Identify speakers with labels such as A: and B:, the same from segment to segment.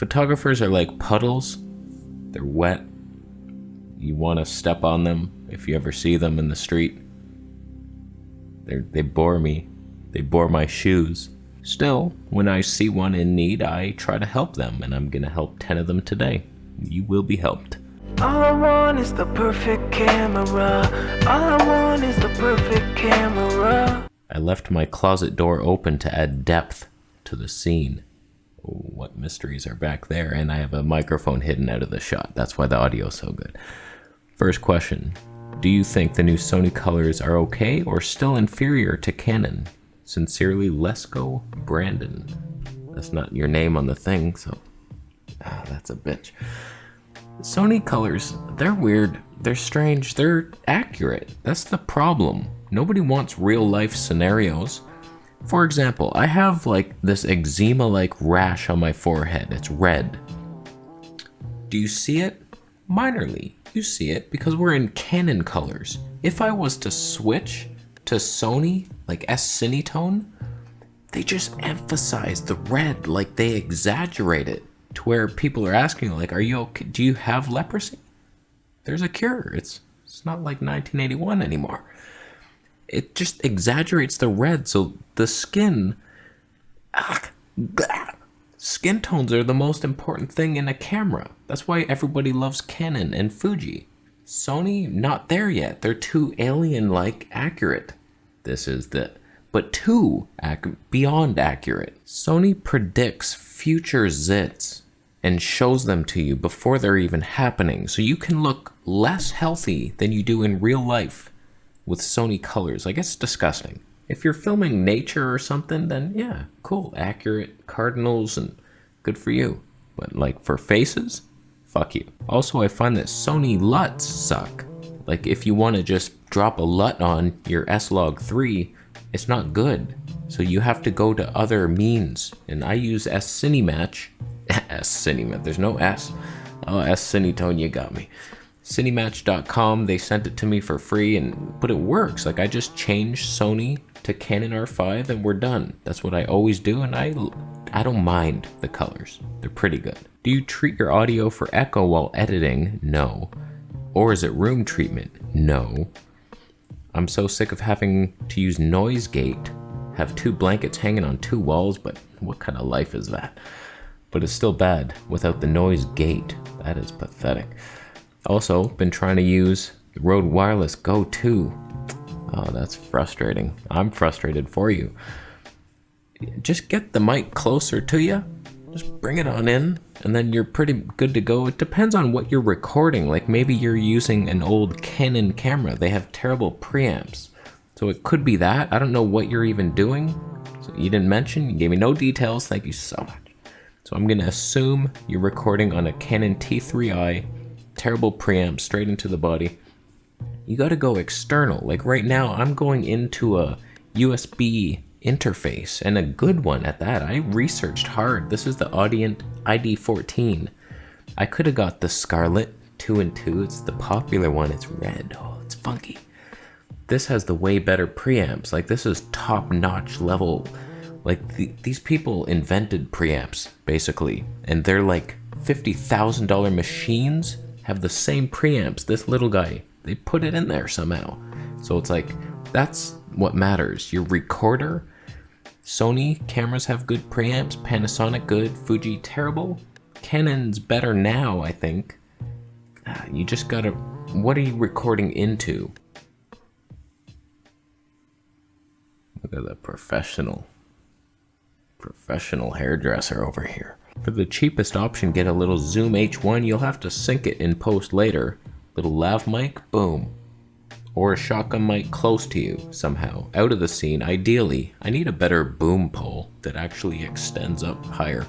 A: Photographers are like puddles. They're wet. You want to step on them if you ever see them in the street. They bore me. They bore my shoes. Still, when I see one in need, I try to help them, and I'm gonna help 10 of them today. You will be helped.
B: All I want is the perfect camera. All I want is the perfect camera.
A: I left my closet door open to add depth to the scene. Oh, what mysteries are back there? And I have a microphone hidden out of the shot. That's why the audio is so good. First question. Do you think the new Sony colors are okay or still inferior to Canon? Sincerely, Lesko Brandon. That's not your name on the thing, so... that's a bitch. Sony colors, they're weird, they're strange, they're accurate. That's the problem. Nobody wants real life scenarios. For example, I have like this eczema-like rash on my forehead. It's red. Do you see it? Minorly. You see it because we're in Canon colors. If I was to switch to Sony, like S-Cinetone, they just emphasize the red, like they exaggerate it to where people are asking, like, are you okay? Do you have leprosy? There's a cure. It's not like 1981 anymore. It just exaggerates the red, so the skin tones are the most important thing in a camera. That's why everybody loves Canon and Fuji. Sony, not there yet. They're too alien-like accurate. But too beyond accurate. Sony predicts future zits and shows them to you before they're even happening, so you can look less healthy than you do in real life with Sony colors. Like, it's disgusting. If you're filming nature or something, then yeah, cool, accurate cardinals and good for you. But like for faces, fuck you. Also, I find that Sony LUTs suck. Like if you want to just drop a LUT on your S-Log 3, it's not good. So you have to go to other means. And I use S-Cinematch. S-Cinematch, there's no S. Oh, S-Cinetone, you got me. Cinematch.com, they sent it to me for free, but it works. Like I just changed Sony to Canon R5 and we're done. That's what I always do, and I don't mind the colors. They're pretty good. Do you treat your audio for echo while editing? No. Or is it room treatment? No. I'm so sick of having to use noise gate. Have 2 blankets hanging on 2 walls, but what kind of life is that? But it's still bad without the noise gate. That is pathetic. Also, been trying to use the Rode Wireless Go 2. Oh, that's frustrating. I'm frustrated for you. Just get the mic closer to you. Just bring it on in, and then you're pretty good to go. It depends on what you're recording. Like maybe you're using an old Canon camera. They have terrible preamps. So it could be that. I don't know what you're even doing. So you didn't mention. You gave me no details. Thank you so much. So I'm going to assume you're recording on a Canon T3i. Terrible preamp, straight into the body. You got to go external. Like right now, I'm going into a USB interface, and a good one at that. I researched hard. This is the Audient ID14. I could have got the Scarlett 2-in-2. It's the popular one. It's red. Oh, it's funky. This has the way better preamps. Like this is top-notch level. Like these people invented preamps basically, and they're like $50,000 machines have the same preamps. This little guy, they put it in there somehow. So it's like, that's what matters. Your recorder. Sony cameras have good preamps, Panasonic good, Fuji terrible. Canon's better now, I think. You just gotta, what are you recording into? Look at the professional hairdresser over here. For the cheapest option, get a little Zoom H1. You'll have to sync it in post later. Little lav mic, boom. Or a shotgun mic close to you somehow, out of the scene. Ideally, I need a better boom pole that actually extends up higher.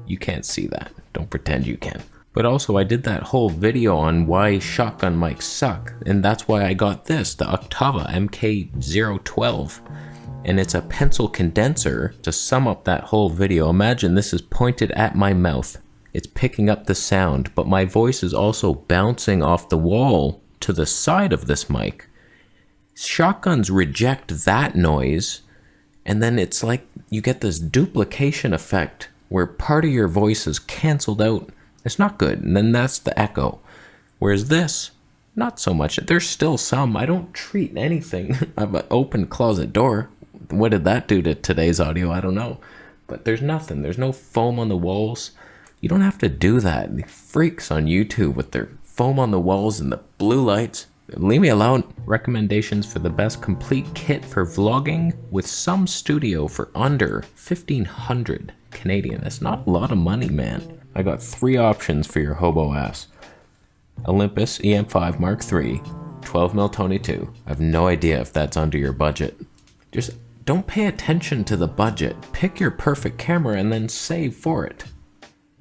A: You can't see that. Don't pretend you can. But also, I did that whole video on why shotgun mics suck, and that's why I got this, the Octava MK012. And it's a pencil condenser. To sum up that whole video, imagine this is pointed at my mouth. It's picking up the sound, but my voice is also bouncing off the wall to the side of this mic. Shotguns reject that noise, and then it's like you get this duplication effect where part of your voice is canceled out. It's not good, and then that's the echo. Whereas this, not so much. There's still some. I don't treat anything. I have an open closet door. What did that do to today's audio? I don't know. But there's nothing. There's no foam on the walls. You don't have to do that. The freaks on YouTube with their foam on the walls and the blue lights. Leave me alone. Recommendations for the best complete kit for vlogging with some studio for under 1,500 Canadian. That's not a lot of money, man. I got 3 options for your hobo ass. Olympus EM5 Mark III, 12mm Tony 2. I have no idea if that's under your budget. Just don't pay attention to the budget. Pick your perfect camera and then save for it.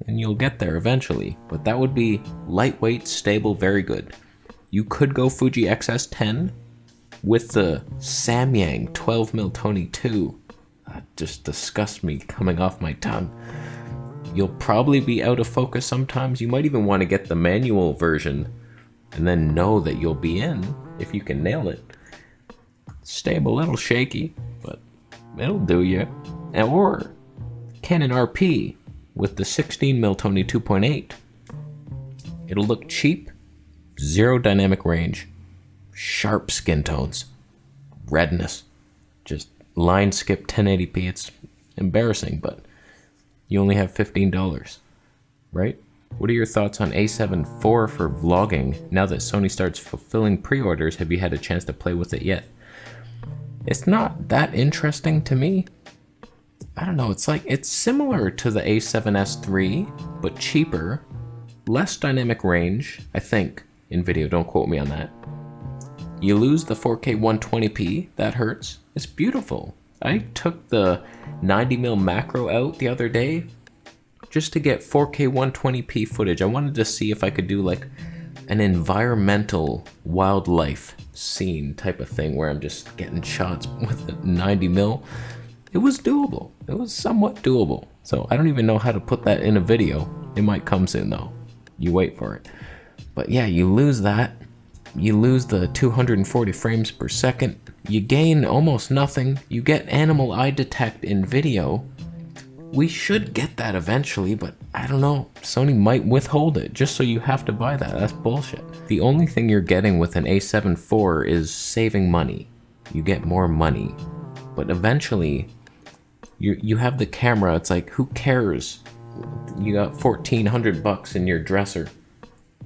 A: And you'll get there eventually. But that would be lightweight, stable, very good. You could go Fuji XS10 with the Samyang 12mm Tony 2. That just disgusts me coming off my tongue. You'll probably be out of focus sometimes. You might even want to get the manual version and then know that you'll be in if you can nail it. Stable, a little shaky, but it'll do you. Or Canon RP with the 16mm Tony 2.8. It'll look cheap, 0 dynamic range, sharp skin tones, redness, just line skip 1080p. It's embarrassing, but you only have $15, right? What are your thoughts on A7 IV for vlogging? Now that Sony starts fulfilling pre-orders, have you had a chance to play with it yet? It's not that interesting to me. I don't know, it's similar to the A7S III, but cheaper, less dynamic range, I think, in video, don't quote me on that. You lose the 4K 120p, that hurts. It's beautiful. I took the 90mm macro out the other day just to get 4K 120p footage. I wanted to see if I could do like an environmental wildlife scene type of thing where I'm just getting shots with the 90mm. It was doable. It was somewhat doable. So I don't even know how to put that in a video. It might come soon though. You wait for it. But yeah, you lose that. You lose the 240 frames per second. You gain almost nothing. You get animal eye detect in video. We should get that eventually, but I don't know. Sony might withhold it just so you have to buy that. That's bullshit. The only thing you're getting with an A7 IV is saving money. You get more money. But eventually, you have the camera. It's like, who cares? You got $1,400 in your dresser.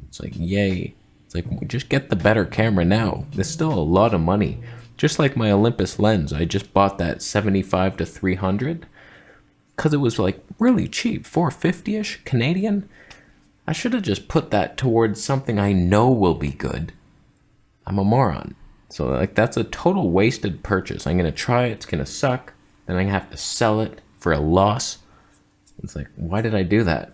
A: It's like, yay. It's like, just get the better camera now. There's still a lot of money. Just like my Olympus lens, I just bought that 75 to 300 because it was like really cheap, 450-ish Canadian. I should have just put that towards something I know will be good. I'm a moron. So like that's a total wasted purchase. I'm gonna try it, it's gonna suck, then I'm gonna have to sell it for a loss. It's like, why did I do that?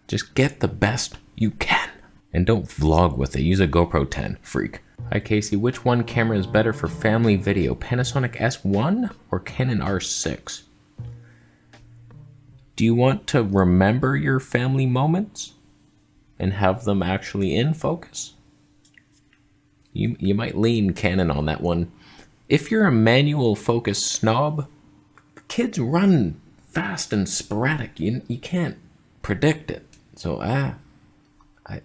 A: Just get the best you can. And don't vlog with it. Use a GoPro 10, freak. Hi Casey, which one camera is better for family video? Panasonic S1 or Canon R6? Do you want to remember your family moments and have them actually in focus? You might lean Canon on that one. If you're a manual focus snob, kids run fast and sporadic. You can't predict it. So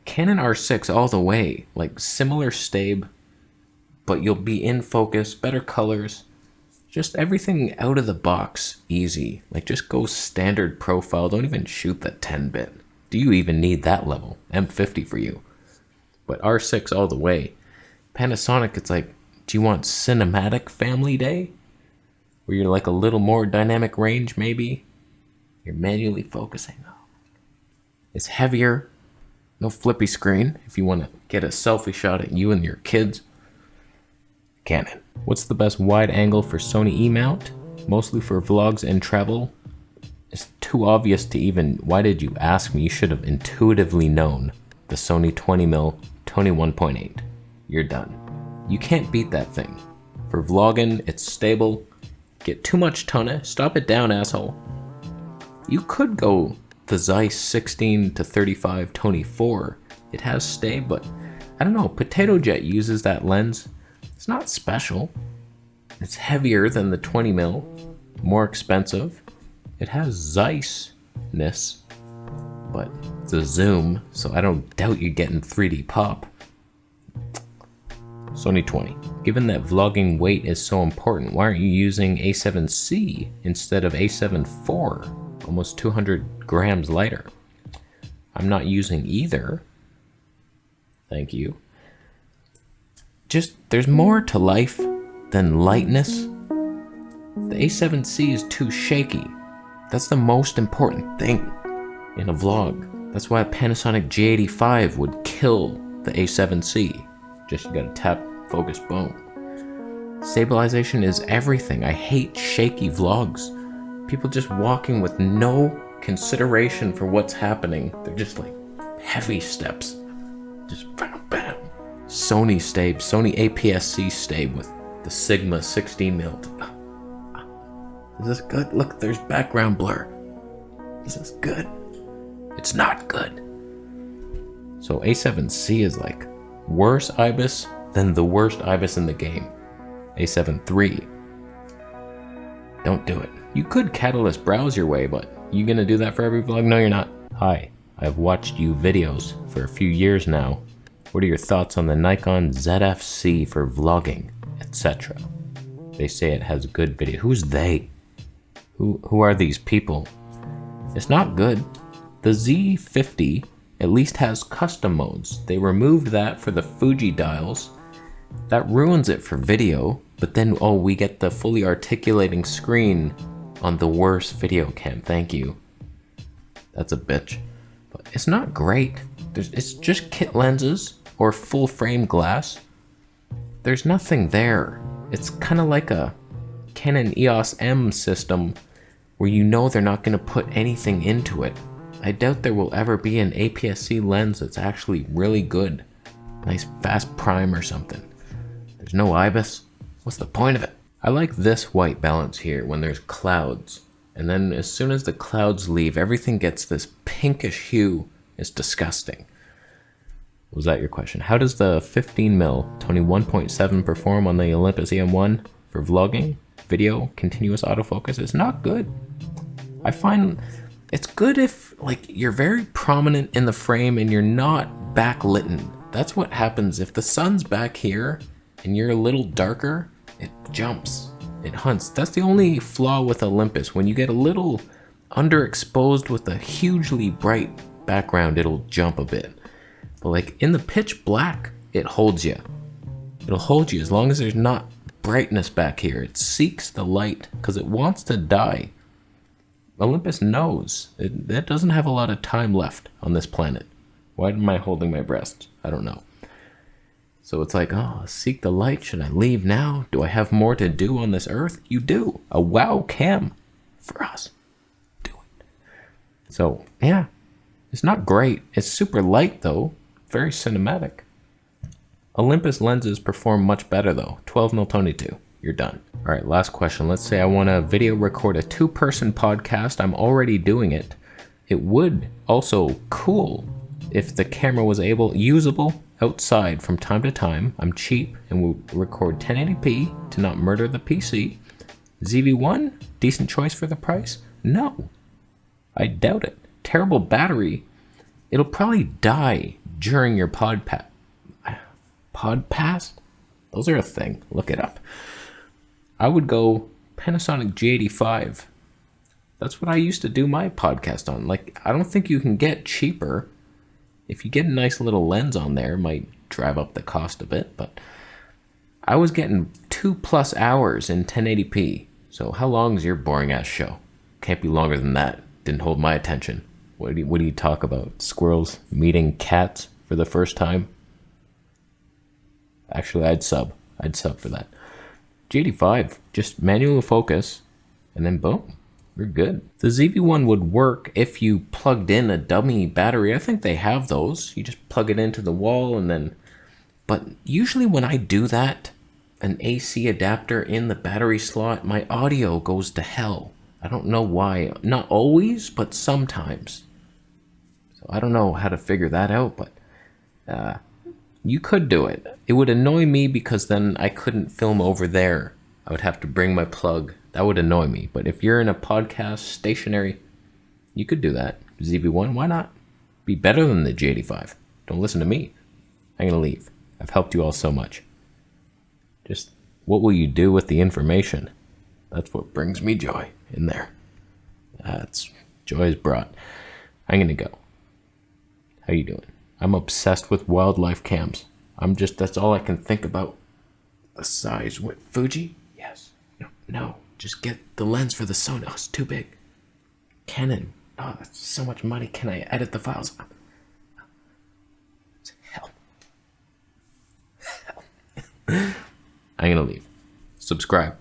A: Canon R6 all the way, like similar stabe, but you'll be in focus, better colors, just everything out of the box, easy. Like just go standard profile, don't even shoot the 10-bit. Do you even need that level? M50 for you. But R6 all the way. Panasonic, it's like, do you want cinematic family day? Where you're like a little more dynamic range maybe? You're manually focusing. It's heavier. No flippy screen if you want to get a selfie shot at you and your kids. Canon. What's the best wide angle for Sony E-mount? Mostly for vlogs and travel. It's too obvious to even... Why did you ask me? You should have intuitively known. The Sony 20mm Tony 1.8. You're done. You can't beat that thing. For vlogging, it's stable. Get too much tone. Stop it down, asshole. You could go the Zeiss 16 to 35 Tony 4. It has stay, but I don't know. Potato Jet uses that lens. It's not special. It's heavier than the 20mm, more expensive. It has Zeiss 3D-ness, but it's a zoom, so I don't doubt you're getting 3D pop. Sony 20. Given that vlogging weight is so important, why aren't you using A7C instead of A7 IV? Almost 200 grams lighter. I'm not using either. Thank you. Just, there's more to life than lightness. The A7C is too shaky. That's the most important thing in a vlog. That's why a Panasonic G85 would kill the A7C. Just you gotta tap, focus, boom. Stabilization is everything. I hate shaky vlogs. People just walking with no consideration for what's happening. They're just like heavy steps. Just bam, bam. Sony APS-C stave with the Sigma 16 mil. Is this good? Look, there's background blur. Is this good? It's not good. So A7C is like worse IBIS than the worst IBIS in the game. A7 III. Don't do it. You could catalyst browse your way, but you gonna do that for every vlog? No, you're not. Hi, I've watched you videos for a few years now. What are your thoughts on the Nikon ZFC for vlogging, etc.? They say it has good video. Who's they? Who are these people? It's not good. The Z50 at least has custom modes. They removed that for the Fuji dials. That ruins it for video, but then, oh, we get the fully articulating screen on the worst video cam. Thank you. That's a bitch. But it's not great. It's just kit lenses or full frame glass. There's nothing there. It's kind of like a Canon EOS M system where you know they're not going to put anything into it. I doubt there will ever be an APS-C lens that's actually really good. Nice fast prime or something. There's no IBIS. What's the point of it? I like this white balance here when there's clouds. And then as soon as the clouds leave, everything gets this pinkish hue. It's disgusting. Was that your question? How does the 15mm 21.7 perform on the Olympus EM1 for vlogging? Video, continuous autofocus is not good. I find it's good if like you're very prominent in the frame and you're not backlit. That's what happens if the sun's back here and you're a little darker, it jumps, it hunts. That's the only flaw with Olympus. When you get a little underexposed with a hugely bright background, it'll jump a bit. But like in the pitch black, it holds you. It'll hold you as long as there's not brightness back here. It seeks the light because it wants to die. Olympus knows it doesn't have a lot of time left on this planet. Why am I holding my breast? I don't know. So it's like, oh, seek the light. Should I leave now? Do I have more to do on this earth? You do. A wow cam for us. Do it. So yeah, it's not great. It's super light though. Very cinematic. Olympus lenses perform much better though. 12mm 22. You're done. All right, last question. Let's say I want to video record a 2-person podcast. I'm already doing it. It would also cool if the camera was usable outside from time to time. I'm cheap and will record 1080p to not murder the PC. ZV-1, decent choice for the price? No, I doubt it. Terrible battery. It'll probably die during your podcast? Those are a thing. Look it up. I would go Panasonic G85. That's what I used to do my podcast on. Like, I don't think you can get cheaper. If you get a nice little lens on there, it might drive up the cost a bit, but I was getting 2+ hours in 1080p. So how long is your boring ass show? Can't be longer than that. Didn't hold my attention. What do you talk about? Squirrels meeting cats for the first time? Actually, I'd sub for that. G85, just manual focus, and then boom, we're good. The ZV-1 would work if you plugged in a dummy battery. I think they have those. You just plug it into the wall and then, but usually when I do that, an AC adapter in the battery slot, my audio goes to hell. I don't know why. Not always, but sometimes. So I don't know how to figure that out, but you could do it. It would annoy me because then I couldn't film over there. I would have to bring my plug. That would annoy me. But if you're in a podcast stationary, You could do that. ZV-1, why not? Be better than the G85. Don't listen to me. I'm gonna leave. I've helped you all so much. Just, what will you do with the information? That's what brings me joy in there. That's joy is brought. I'm gonna go. How you doing? I'm obsessed with wildlife cams. That's all I can think about. The size with Fuji? Yes. No. Just get the lens for the Sony. Oh, it's too big. Canon. Oh, that's so much money. Can I edit the files? Hell. I'm gonna leave. Subscribe.